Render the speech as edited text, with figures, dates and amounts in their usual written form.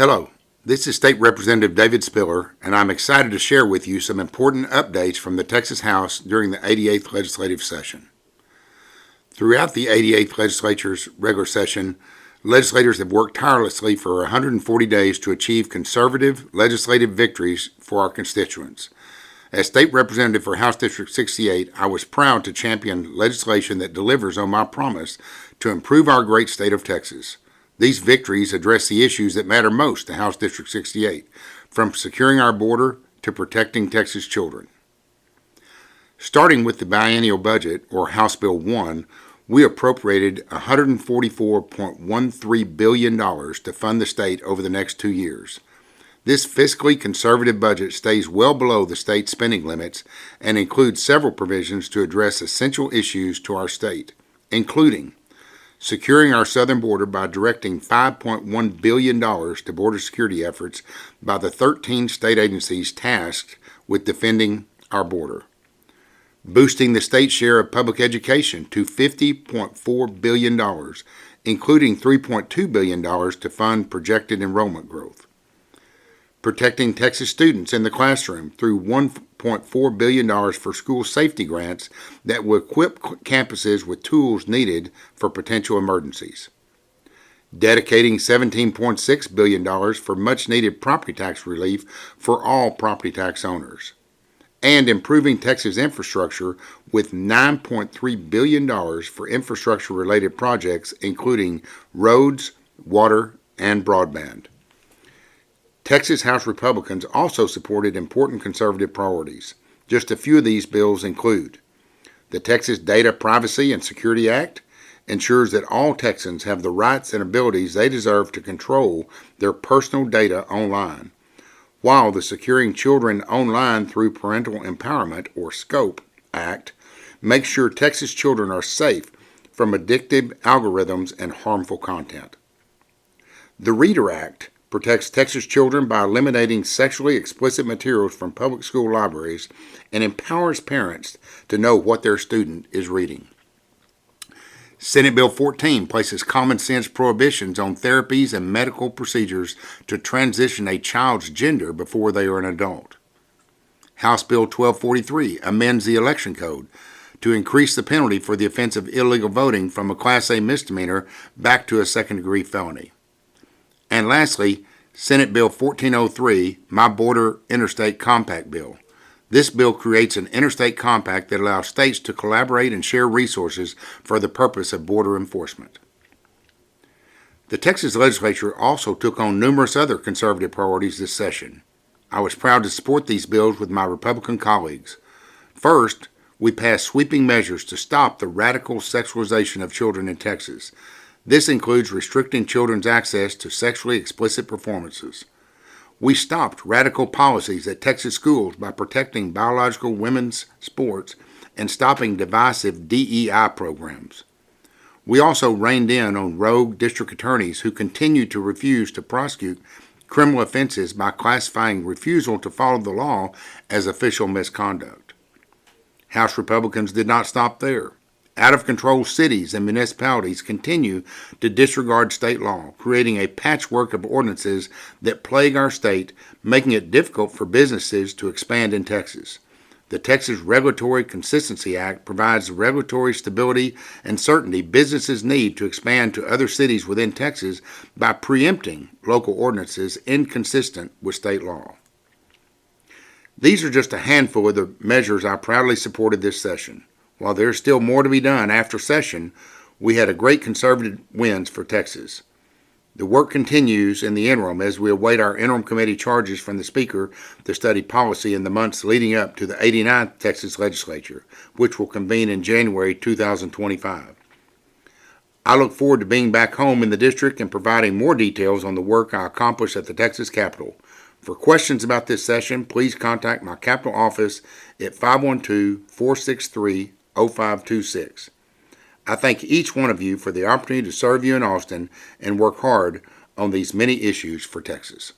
Hello, this is State Representative David Spiller, and I'm excited to share with you some important updates from the Texas House during the 88th legislative session. Throughout the 88th legislature's regular session, legislators have worked tirelessly for 140 days to achieve conservative legislative victories for our constituents. As State Representative for House District 68, I was proud to champion legislation that delivers on my promise to improve our great state of Texas. These victories address the issues that matter most to House District 68, from securing our border to protecting Texas children. Starting with the biennial budget, or House Bill 1, we appropriated $144.13 billion to fund the state over the next 2 years. This fiscally conservative budget stays well below the state spending limits and includes several provisions to address essential issues to our state, including securing our southern border by directing $5.1 billion to border security efforts by the 13 state agencies tasked with defending our border. Boosting the state share of public education to $50.4 billion, including $3.2 billion to fund projected enrollment growth. Protecting Texas students in the classroom through $1.4 billion for school safety grants that will equip campuses with tools needed for potential emergencies. Dedicating $17.6 billion for much-needed property tax relief for all property tax owners. And improving Texas infrastructure with $9.3 billion for infrastructure-related projects, including roads, water, and broadband. Texas House Republicans also supported important conservative priorities. Just a few of these bills include the Texas Data Privacy and Security Act ensures that all Texans have the rights and abilities they deserve to control their personal data online, while the Securing Children Online Through Parental Empowerment, or SCOPE, Act makes sure Texas children are safe from addictive algorithms and harmful content. The READER Act protects Texas children by eliminating sexually explicit materials from public school libraries and empowers parents to know what their student is reading. Senate Bill 14 places common sense prohibitions on therapies and medical procedures to transition a child's gender before they are an adult. House Bill 1243 amends the Election Code to increase the penalty for the offense of illegal voting from a Class A misdemeanor back to a second-degree felony. And lastly, Senate Bill 1403, My Border Interstate Compact Bill. This bill creates an interstate compact that allows states to collaborate and share resources for the purpose of border enforcement. The Texas legislature also took on numerous other conservative priorities this session. I was proud to support these bills with my Republican colleagues. First, we passed sweeping measures to stop the radical sexualization of children in Texas. This includes restricting children's access to sexually explicit performances. We stopped radical policies at Texas schools by protecting biological women's sports and stopping divisive DEI programs. We also reined in on rogue district attorneys who continue to refuse to prosecute criminal offenses by classifying refusal to follow the law as official misconduct. House Republicans did not stop there. Out-of-control cities and municipalities continue to disregard state law, creating a patchwork of ordinances that plague our state, making it difficult for businesses to expand in Texas. The Texas Regulatory Consistency Act provides the regulatory stability and certainty businesses need to expand to other cities within Texas by preempting local ordinances inconsistent with state law. These are just a handful of the measures I proudly supported this session. While there's still more to be done after session, we had a great conservative wins for Texas. The work continues in the interim as we await our interim committee charges from the Speaker to study policy in the months leading up to the 89th Texas Legislature, which will convene in January 2025. I look forward to being back home in the district and providing more details on the work I accomplished at the Texas Capitol. For questions about this session, please contact my Capitol office at 512-463-0526. I thank each one of you for the opportunity to serve you in Austin and work hard on these many issues for Texas.